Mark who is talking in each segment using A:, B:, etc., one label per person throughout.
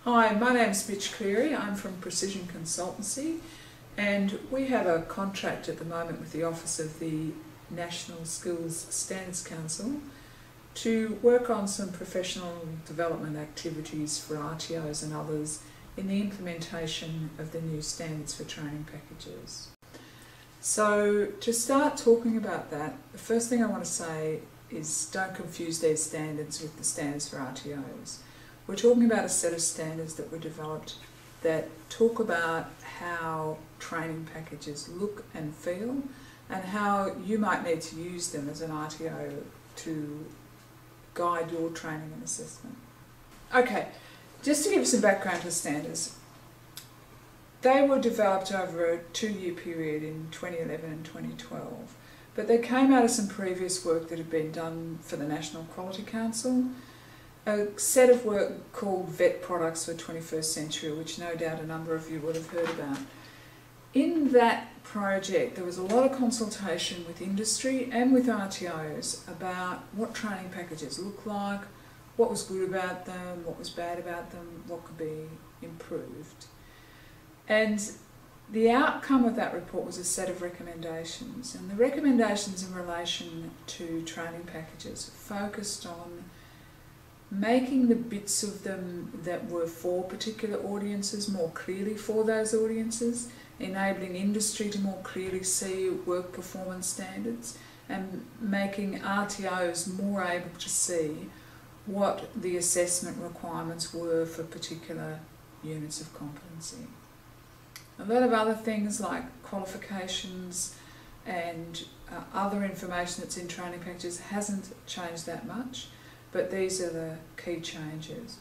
A: Hi, my name's Mitch Cleary. I'm from Precision Consultancy, and we have a contract at the moment with the Office of the National Skills Standards Council to work on some professional development activities for RTOs and others in the implementation of the new standards for training packages. So to start talking about that, the first thing I want to say is don't confuse these standards with the standards for RTOs. We're talking about a set of standards that were developed that talk about how training packages look and feel and how you might need to use them as an RTO to guide your training and assessment. Okay, just to give some background to the standards, they were developed over a 2-year period in 2011 and 2012, but they came out of some previous work that had been done for the National Quality Council, a set of work called VET Products for 21st Century, which no doubt a number of you would have heard about. In that project, there was a lot of consultation with industry and with RTOs about what training packages look like, what was good about them, what was bad about them, what could be improved. And the outcome of that report was a set of recommendations, and the recommendations in relation to training packages focused on making the bits of them that were for particular audiences more clearly for those audiences, enabling industry to more clearly see work performance standards, and making RTOs more able to see what the assessment requirements were for particular units of competency. A lot of other things like qualifications and other information that's in training packages hasn't changed that much, but these are the key changes.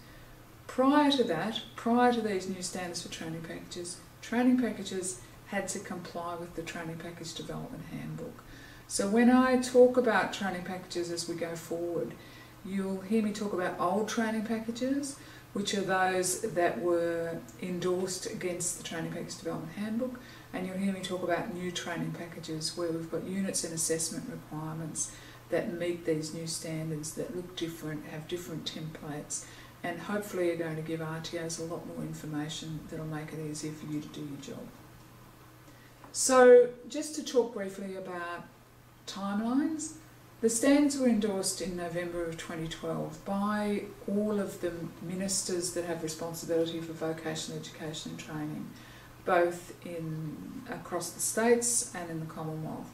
A: Prior to that, prior to these new standards for training packages had to comply with the Training Package Development Handbook. So when I talk about training packages as we go forward, you'll hear me talk about old training packages, which are those that were endorsed against the Training Package Development Handbook, and you'll hear me talk about new training packages where we've got units and assessment requirements that meet these new standards, that look different, have different templates, and hopefully are going to give RTOs a lot more information that'll make it easier for you to do your job. So just to talk briefly about timelines, the standards were endorsed in November of 2012 by all of the ministers that have responsibility for vocational education and training, both across the states and in the Commonwealth.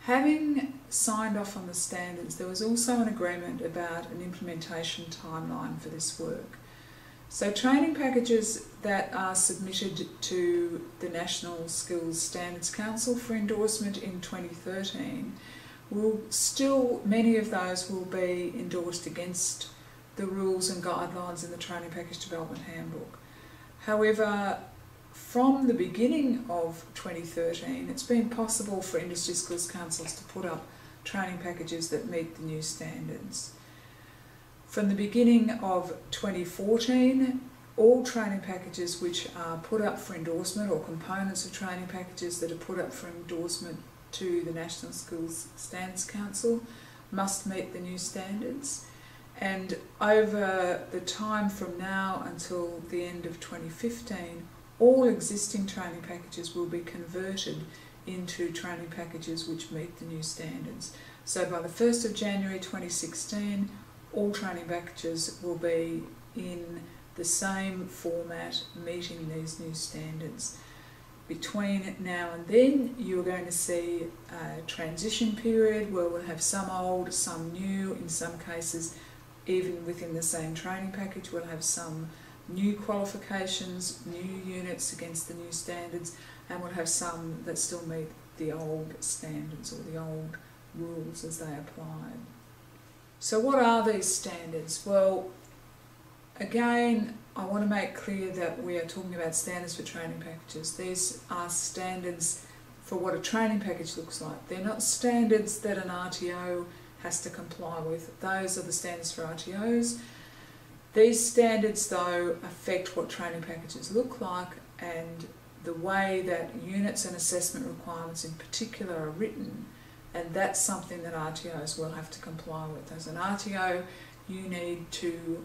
A: Having signed off on the standards, there was also an agreement about an implementation timeline for this work. So training packages that are submitted to the National Skills Standards Council for endorsement in 2013 many of those will be endorsed against the rules and guidelines in the Training Package Development Handbook. However, from the beginning of 2013, it's been possible for industry skills councils to put up training packages that meet the new standards. From the beginning of 2014, all training packages which are put up for endorsement, or components of training packages that are put up for endorsement to the National Skills Standards Council, must meet the new standards. And over the time from now until the end of 2015, all existing training packages will be converted into training packages which meet the new standards. So by the 1st of January 2016, all training packages will be in the same format, meeting these new standards. Between now and then, you're going to see a transition period where we'll have some old, some new. In some cases, even within the same training package, we'll have some new qualifications, new units against the new standards, and we'll have some that still meet the old standards or the old rules as they apply. So what are these standards? Well, again, I want to make clear that we are talking about standards for training packages. These are standards for what a training package looks like. They're not standards that an RTO has to comply with. Those are the standards for RTOs. These standards, though, affect what training packages look like and the way that units and assessment requirements in particular are written, and that's something that RTOs will have to comply with. As an RTO, you need to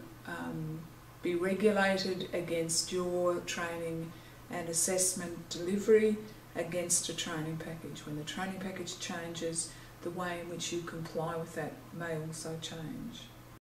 A: be regulated against your training and assessment delivery against a training package. When the training package changes, the way in which you comply with that may also change.